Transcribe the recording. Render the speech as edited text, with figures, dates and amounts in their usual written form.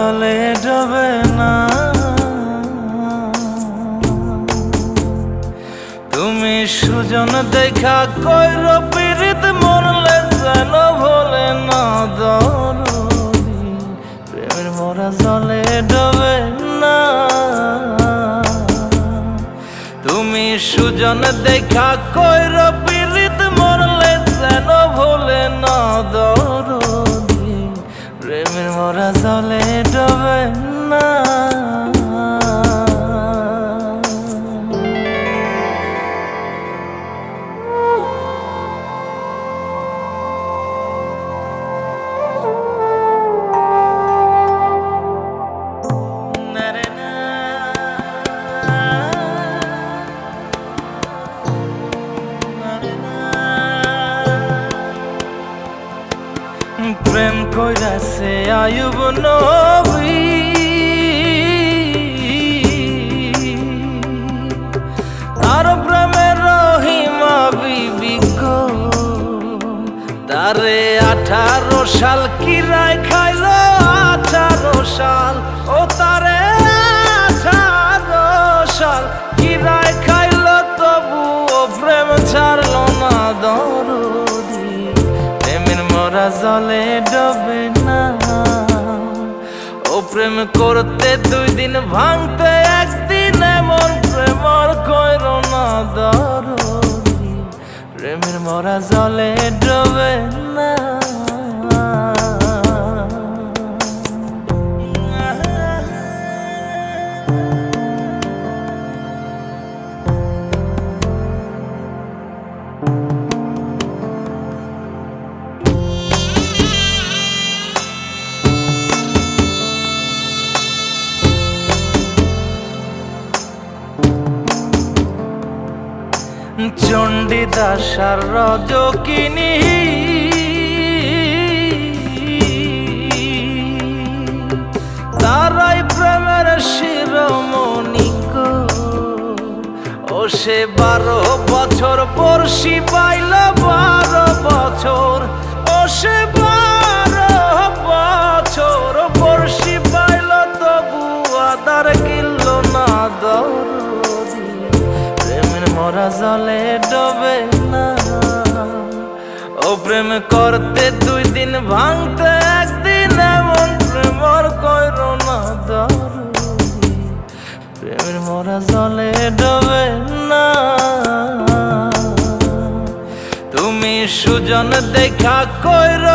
জলে ডোবে না। তুমি সুজন দেখা কইর পীড়িত মরলে যেন ভোলে না দরদি, প্রেমের মরা জলে ডোবে না। তুমি সুজন দেখা কইর পীড়িত মরলে যেন ভোলে না দরদি, প্রেমের মরা জলে ডোবে না। প্রেম কইরাছে আয়ুব নবী, তার প্রেমের রহিমা বিবি গো, তারে 18 সাল কিরায় খাইল 18 সাল, ও তারে 18 সাল কিরায় খাইল, তবু ও প্রেম ছাড়ল না দরদি, প্রেমের মরা জলে ডোবে না। ও প্রেম করতে 2 দিন ভাঙতে 1 দিন, এমন প্রেম আর কইর না দরদি, প্রেমের মরা জলে ডোবে না। চণ্ডীদাস আর রজকিনী, তারাই প্রেমের শিরোমণি গো, ও সে 12 বছর বর্ষি পাইল 12 বছর, ও সে 12 বছর বর্ষি পাইল, তবু আদার কিনল না দরদি, প্রেমের মরা জলে ডোবে না। ও প্রেম করতে 2 দিন ভাঙতে 1 দিন, এমন প্রেম আর কইর না দরদি, প্রেমের মরা জলে ডোবে না। তুমি সুজন দেখা কইর